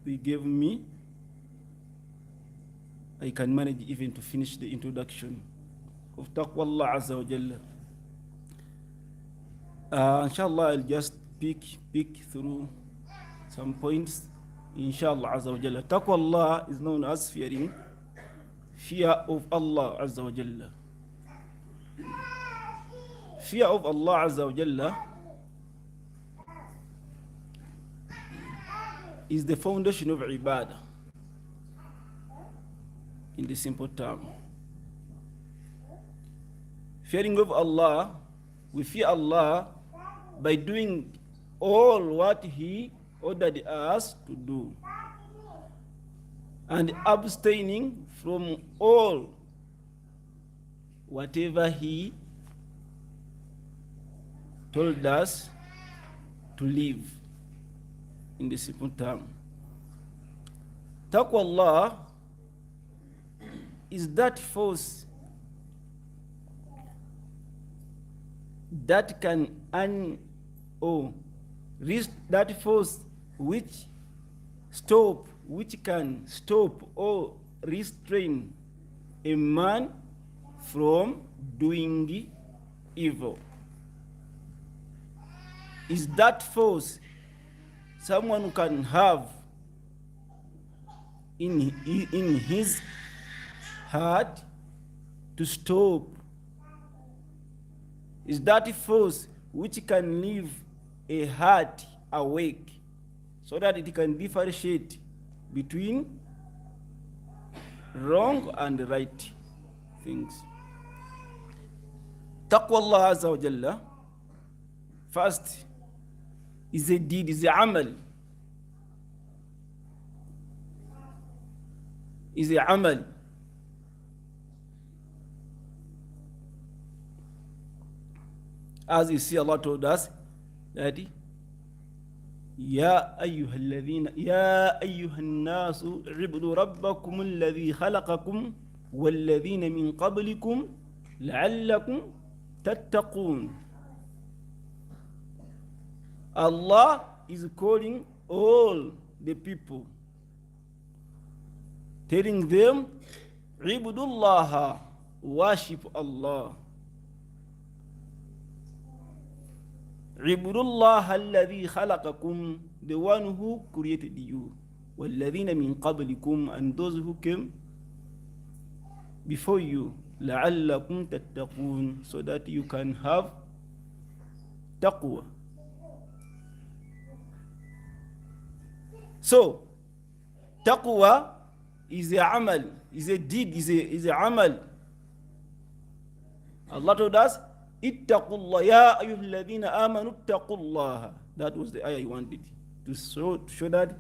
they gave me, I can manage even to finish the introduction of Taqwa Allah Azza wa Jalla. Inshallah, I'll just pick through some points. Inshallah Azza wa Jalla. Taqwa Allah is known as fear of Allah Azza wa Jalla. Fear of Allah Azza wa Jalla is the foundation of ibadah, in the simple term. Fearing of Allah, we fear Allah by doing all what He ordered us to do, and abstaining from all whatever He told us to live, in the simple term. Taqwa Allah is that force that can that force which can stop or restrain a man from doing evil. Is that force someone can have in his heart to stop? Is that force which can leave a heart awake so that it can differentiate between wrong and right things. Taqwa Allah Azza wa Jalla, first, is a deed, is a amal. Is a amal. As you see, Allah told us that يا أيها الناس اعبدوا ربكم الذي خلقكم والذين من قبلكم لعلكم تتقون. Allah is calling all the people, telling them, Ibudullah, worship Allah. Ibudullah alladhi khalaqakum, the one who created you. Walladhina min qablikum, and those who came before you. La'allakum tattaqun, so that you can have taqwa. So, taqwa is a amal, is a deed, is a amal. Allah told us, Ittaqullah, ya ayyuhalladhina amanu ittaqullah. That was the ayah I wanted to show that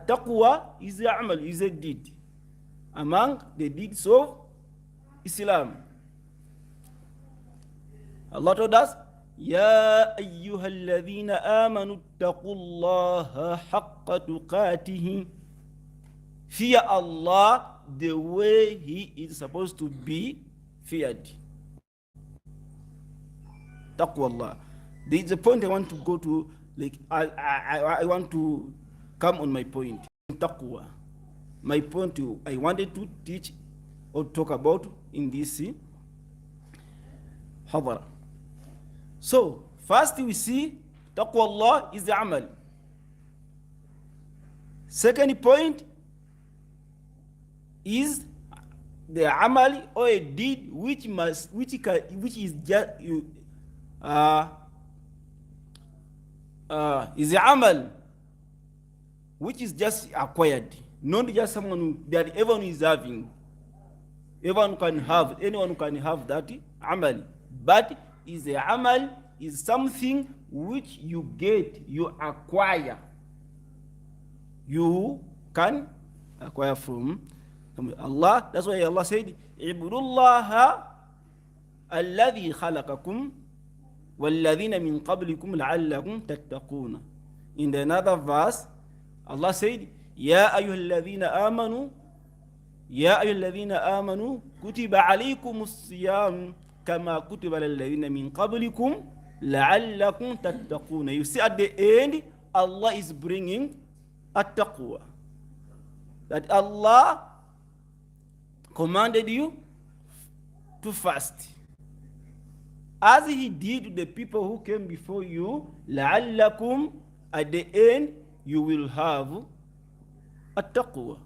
taqwa is a amal, is a deed among the deeds of Islam. Allah told us, Ya ayyuhalladhina amanu ittaqullaha haqqa tuqatihi. Fear Allah the way He is supposed to be feared. Taqwa Allah. There is a point I want to go to, like I want to come on my point. Taqwa. My point I wanted to teach or talk about in this hadara. So, first we see Taqwa Allah is the amal. Second point is the amal or a deed which is just is the amal which is just acquired, not just someone that everyone is having. Anyone can have that amal, but is a amal is something which you get, you acquire, you can acquire from Allah. That's why Allah said, Ibudullaha alladhi khalaqakum walladhina min qablikum la'allakum tattaquna. In another verse, Allah said, Ya ayyuhalladhina amanu kutiba alaykumus siyam kama kutiba alladhina min qablikum la'allakum tattaquna. You see, at the end, Allah is bringing at-taqwa. that Allah commanded you to fast, as he did to the people who came before you. لَعَلَّكُمْ, at the end you will have Attakuwa.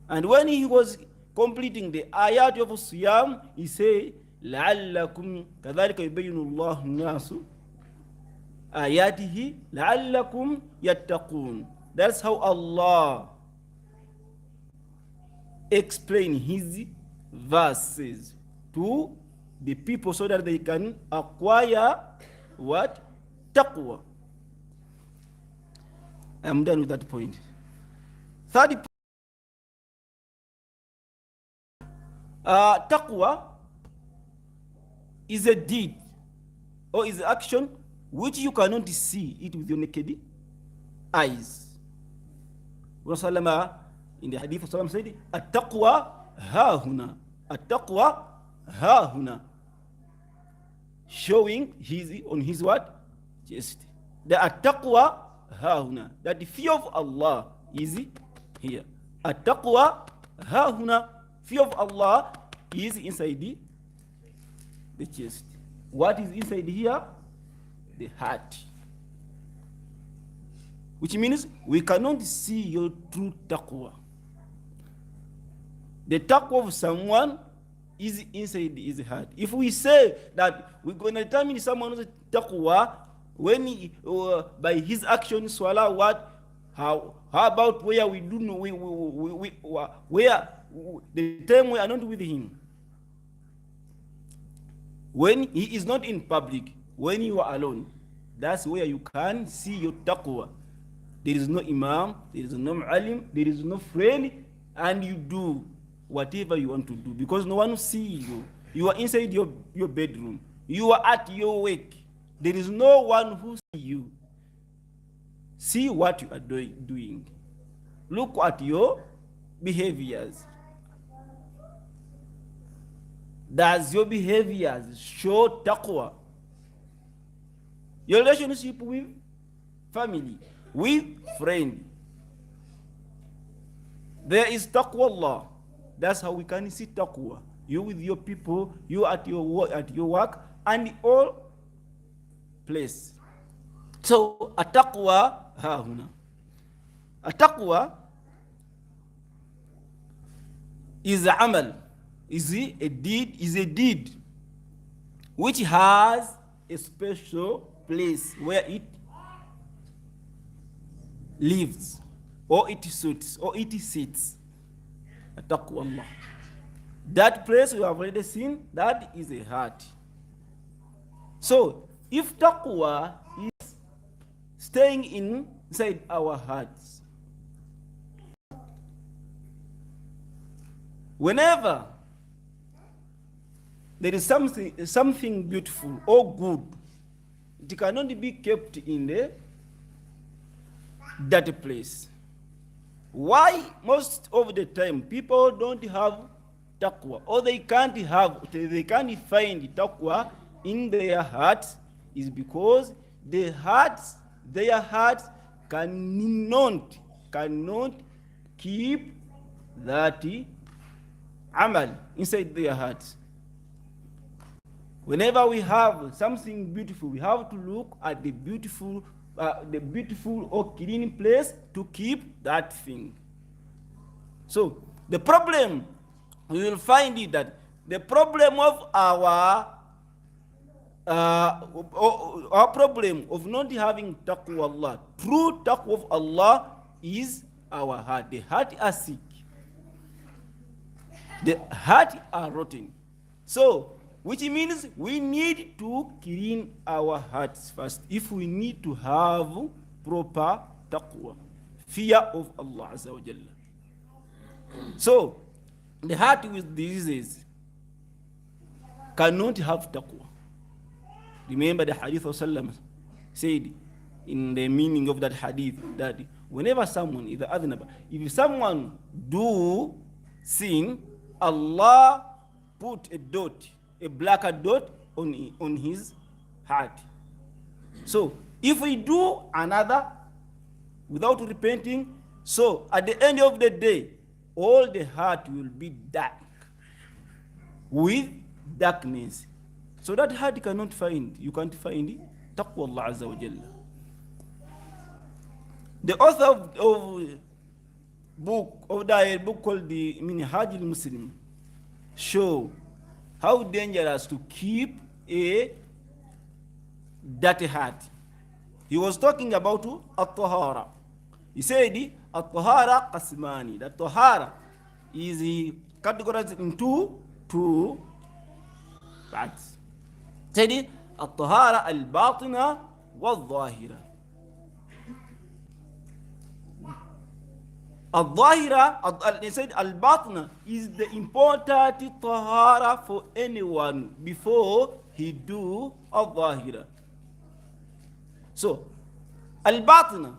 And when he was completing the ayat of Siyam, he said, لَعَلَّكُمْ كَذَلِكَ يُبَيِّنُ اللَّهُ النَّاسُ آيَاتِهِ لَعَلَّكُمْ يَتَّقُونَ. That's how Allah explain his verses to the people so that they can acquire what? Taqwa. I'm done with that point. Third point. Taqwa is a deed or is an action which you cannot see it with your naked eyes. Rasulullah in the hadith of Sallam said, At-taqwa ha-huna. At-taqwa ha-huna. Showing on his what? Chest. The at-taqwa ha-huna. That the fear of Allah is here. At-taqwa ha-huna. Fear of Allah is inside the chest. What is inside here? The heart. Which means we cannot see your true taqwa. The taqwa of someone is inside his heart. If we say that we're going to determine someone's taqwa when he, by his actions, swallow what? How about where we do know where the time we are not with him? When he is not in public, when you are alone, that's where you can see your taqwa. There is no imam, there is no alim, there is no friend, and you do whatever you want to do because no one will see you. You are inside your bedroom. You are at your work. There is no one who see you. See what you are doing. Look at your behaviors. Does your behaviors show taqwa? Your relationship with family, with friend. There is taqwa Allah. That's how we can see taqwa. You with your people, you at your work, and all place. So Attakuwa hahuna. Attakuwa is a amal, is a deed which has a special place where it lives, or it sits, or it sits. Attakuwa Allah. That place we have already seen, that is a heart. So if taqwa is staying inside our hearts, whenever there is something beautiful or good, it cannot be kept in the dirty place. Why most of the time people don't have taqwa, or they can't find taqwa in their hearts, is because their hearts cannot keep that amal inside their hearts. Whenever we have something beautiful, we have to look at the beautiful or clean place to keep that thing. So the problem, we will find it that the problem of our problem of not having taqwa Allah, true taqwa of Allah, is our heart. The heart are sick. The heart are rotten. So, which means we need to clean our hearts first if we need to have proper taqwa, fear of Allah Azza wa Jalla. So, the heart with diseases cannot have taqwa. Remember the hadith of Sallam said in the meaning of that hadith that whenever someone is adnaba, if someone do sin, Allah put a black dot on his heart. So if we do another without repenting, So at the end of the day, all the heart will be dark with darkness. So that heart cannot find, you can't find taqwa Allah Azza wa Jalla. The author of the book called the Minhaj al-Muslim show how dangerous to keep a dirty heart. He was talking about at-tahara. He said at-tahara qasmani. That tahara is categorized into two parts. He said at-tahara al-batina wal-zahira. Al-Zahira, he said Al-Batna is the important tahara for anyone before he do Al-Zahira. So, Al-Batna,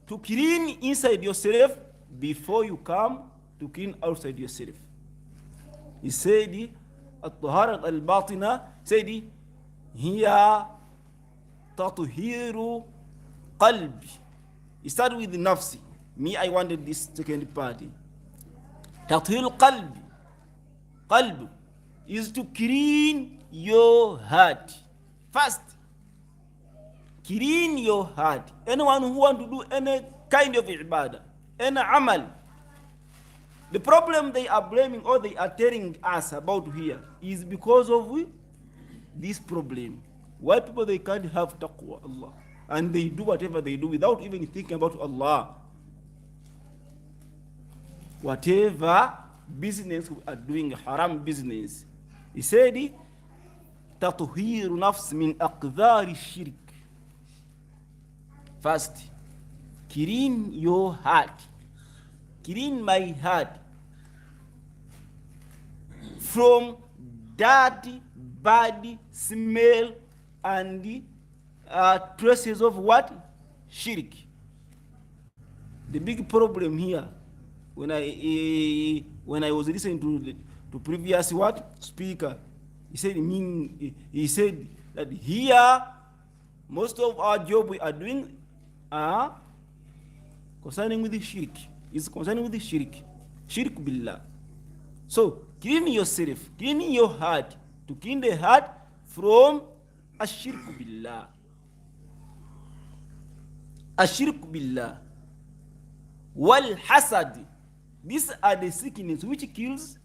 to clean inside yourself before you come to clean outside yourself. He said, Al-Tahara Al-Batina, said, Hiya tatuhiru qalbi. He started with the nafsi. Me, I wanted this second party. Tathil qalbi. Qalb is to clean your heart. First, clean your heart. Anyone who want to do any kind of ibadah, any amal, the problem they are blaming or they are telling us about here is because of this problem. Why people they can't have taqwa Allah and they do whatever they do without even thinking about Allah. Whatever business we are doing, haram business. He said, تطهير نفس من أقذار الشرك. First, clean your heart. Clean my heart from dirty, bad smell and traces of what? Shirk. The big problem here, when I was listening to previous speaker, he said that here most of our job we are doing are concerning with the shirk. It's concerning with the shirk billah. So clean yourself, clean your heart, to clean the heart from ashirk billah. Ashirk billah. Wal hasad. These are the sickness which kills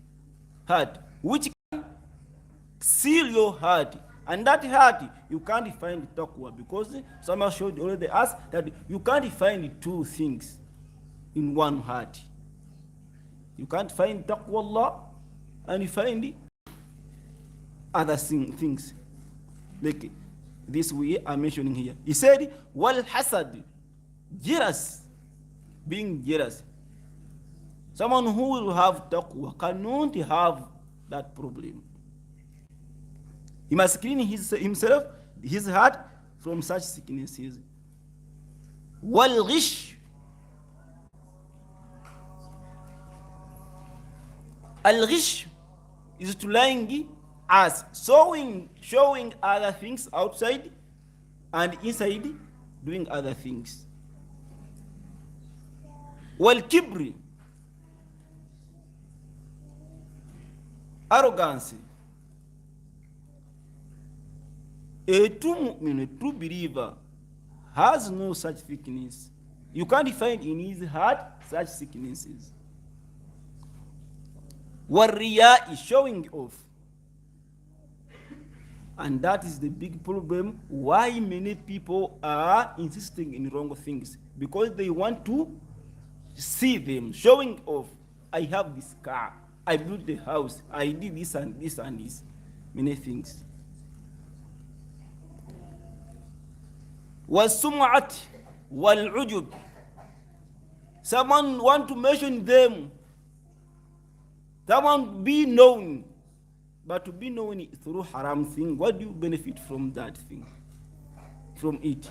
heart, which can seal your heart. And that heart, you can't find taqwa, because someone showed already us that you can't find two things in one heart. You can't find taqwa Allah and you find other things like this we are mentioning here. He said, wal hasad, jealous, being jealous. Someone who will have taqwa cannot have that problem. He must clean himself, his heart, from such sicknesses. Wal ghish. Al ghish is to lying as showing other things outside and inside doing other things. Wal kibri, arrogance. A true mu'min, a true believer has no such sickness. You can't find in his heart such sicknesses. Wariya is showing off. And that is the big problem why many people are insisting in wrong things, because they want to see them showing off. I have this car, I built the house, I did this and this and this, many things. والسمعة والعجب. Someone want to mention them, someone be known, but to be known through haram thing, what do you benefit from that thing, from it?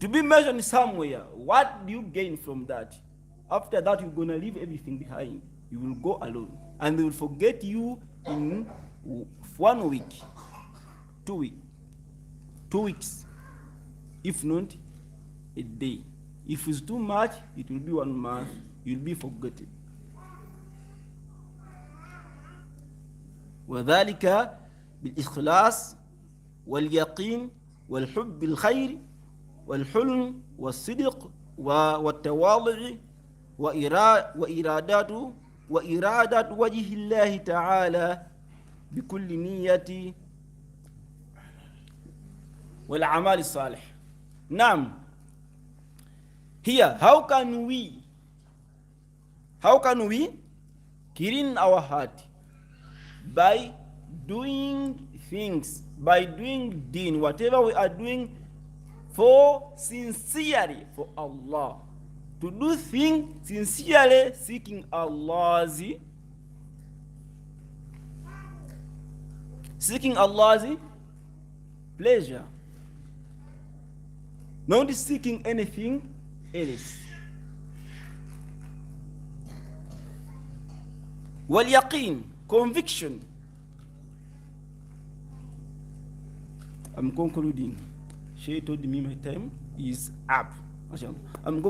To be mentioned somewhere, what do you gain from that? After that, you're gonna leave everything behind. You will go alone, and they will forget you in 1 week, 2 weeks, if not a day. If it's too much, it will be 1 month. You'll be forgotten. وذلك بالإخلاص واليقين والحب الخير والحلم والصدق والتواضع وإرادة وجه الله تعالى بكل نية والأعمال الصالح. نعم. Here, how can we clean our heart? By doing things, by doing deen, whatever we are doing for sincerely for Allah. To do things sincerely seeking Allah's pleasure. Not seeking anything else. واليقين, conviction. I'm concluding. She told me my time is up. I'm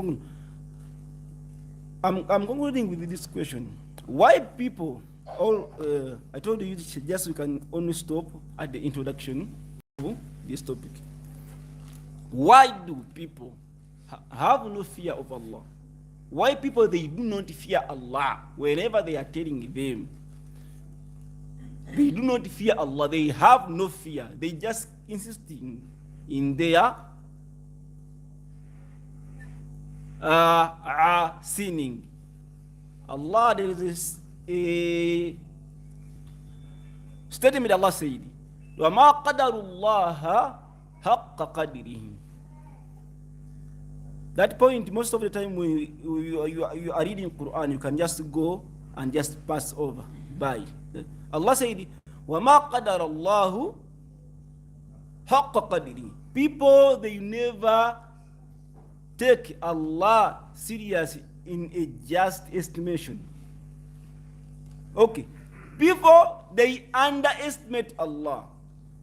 concluding with this question. Why people I told you just we can only stop at the introduction to this topic. Why do people have no fear of Allah? Why people they do not fear Allah whenever they are telling them? They do not fear Allah. They have no fear. They just insisting in their sinning. Allah, there is a statement Allah said, وَمَا قَدَرُ اللَّهَ حَقَّ قَدْرِهِ. That point, most of the time when you are reading Quran, you can just go and just pass over by. Allah said, وَمَا قَدَرَ اللَّهُ حَقَّ قَدْرِهِ. People, they never take Allah serious in a just estimation. Okay. People, they underestimate Allah.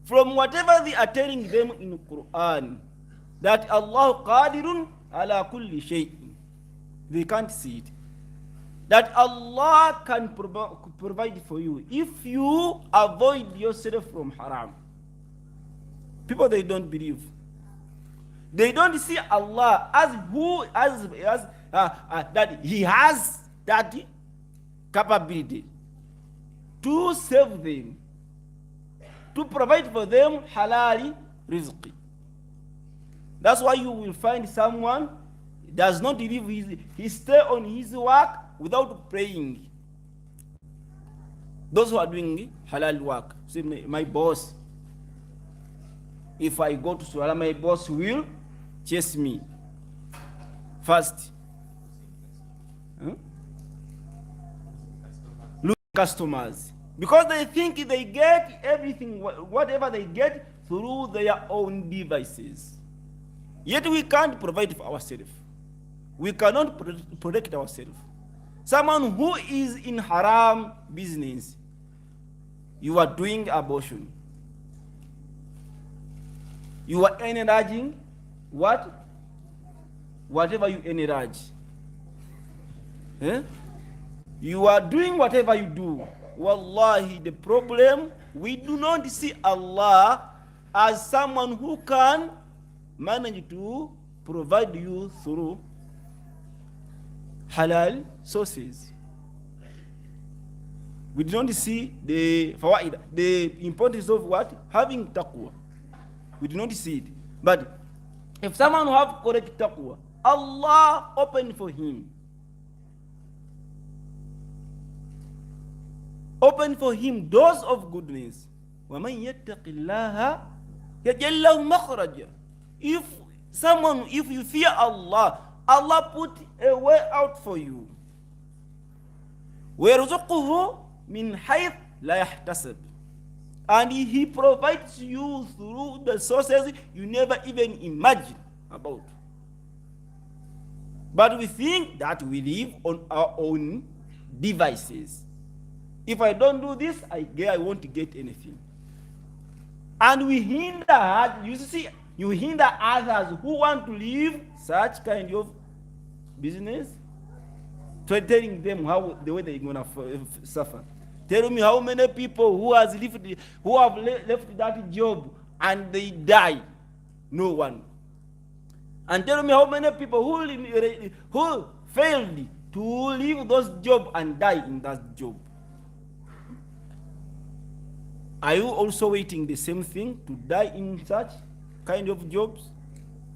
From whatever they are telling them in Quran, that Allah qadirun ala kulli shay'in. They can't see it. That Allah can provide for you if you avoid yourself from haram. People, they don't believe. They don't see Allah as that He has that capability to save them, to provide for them halal rizq. That's why you will find someone does not believe he stay on his work without praying. Those who are doing halal work, say my boss, if I go to Suala, my boss will chase me first. Lose customers. Because they think they get everything, whatever they get, through their own devices. Yet we can't provide for ourselves. We cannot protect ourselves. Someone who is in haram business, you are doing abortion. You are encouraging what? Whatever you encourage. You are doing whatever you do. Wallahi, the problem, we do not see Allah as someone who can manage to provide you through halal sources. We do not see the fawaid, the importance of what? Having taqwa. We do not see it. But if someone who have correct taqwa, Allah open for him. Open for him doors of goodness. وَمَنْ يَتَّقِ اللَّهَ يَجْعَلْ لَهُ مَخْرَجًا. If you fear Allah, Allah put a way out for you. وَيَرْزُقُهُ مِنْ حَيْثٍ لَا يَحْتَسِبُ. And He provides you through the sources you never even imagine about. But we think that we live on our own devices. If I don't do this, I won't get anything. And we hinder, you You hinder others who want to live such kind of business, telling them how the way they're gonna suffer. Tell me how many people who have left that job and they die. No one. And tell me how many people who failed to leave those jobs and die in that job. Are you also waiting the same thing to die in such kind of jobs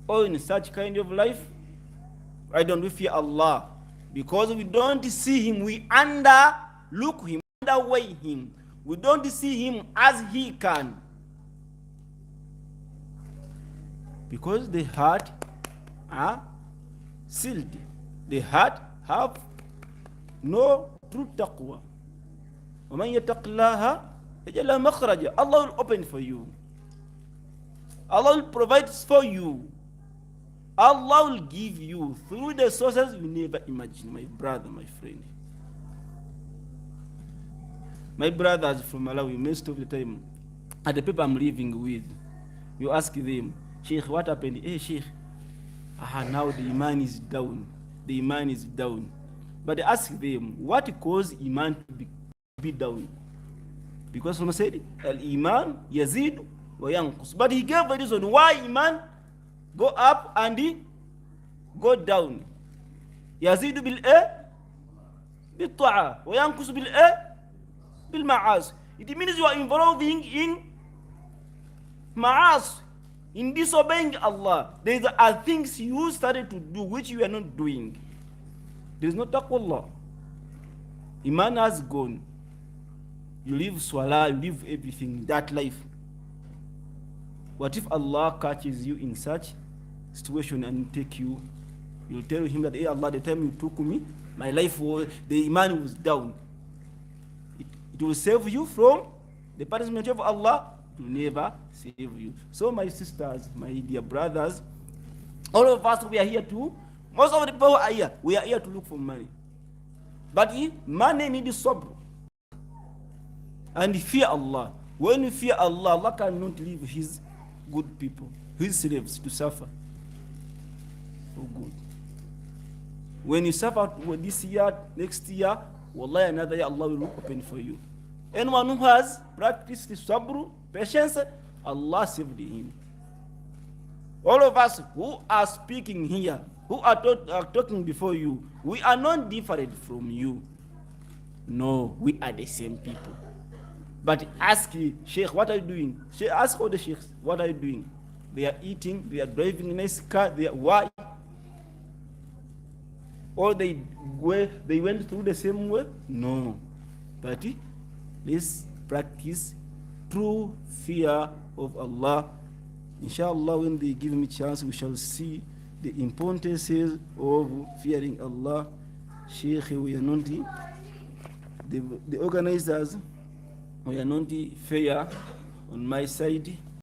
or in such kind of life? Why don't we fear Allah? Because we don't see him, we underlook him, underweigh him. We don't see him as he can. Because the heart are sealed. The heart have no true taqwa. وَمَنْ يَتَقِ اللَّهَ يَجْعَلْ لَهُ مَخْرَجًا. Allah will open for you. Allah will provide for you. Allah will give you through the sources you never imagined, my brother, my friend. My brothers from Malawi, most of the time, and the people I'm living with, you ask them, Sheikh, what happened? Hey, Sheikh, now the iman is down. The iman is down. But ask them, what caused iman to be down? Because someone said, Al-Iman yazid wa yanqus. But he gave a reason why iman go up and go down. Yazid bil-ta'a wa yanqus bil-ma'as. It means you are involving in ma'as, in disobeying Allah. There are things you started to do which you are not doing. There is no taqwa. Iman has gone. You leave swala, you leave everything, that life. What if Allah catches you in such situation and take you? You'll tell him that, hey Allah, the time you took me, my life was, the iman was down. It will save you from the punishment of Allah. It will never save you. So my sisters, my dear brothers, all of us, we are here to, most of the people who are here, we are here to look for money. But money needs sabr. And fear Allah. When you fear Allah, Allah cannot leave his good people, his slaves, to suffer for good. When you suffer this year, next year, wallahi, another year, Allah will open for you. Anyone who has practiced sabr, patience, Allah saved him. All of us who are speaking here, who are talking before you, we are not different from you. No, we are the same people. But ask Sheikh, what are you doing? Ask all the Sheikhs, what are you doing? They are eating, they are driving a nice car, why? Or they went through the same way? No. But let's practice true fear of Allah. Inshallah, when they give me chance, we shall see the importance of fearing Allah. Sheikh, we are not the organizers. We are not fair on my side.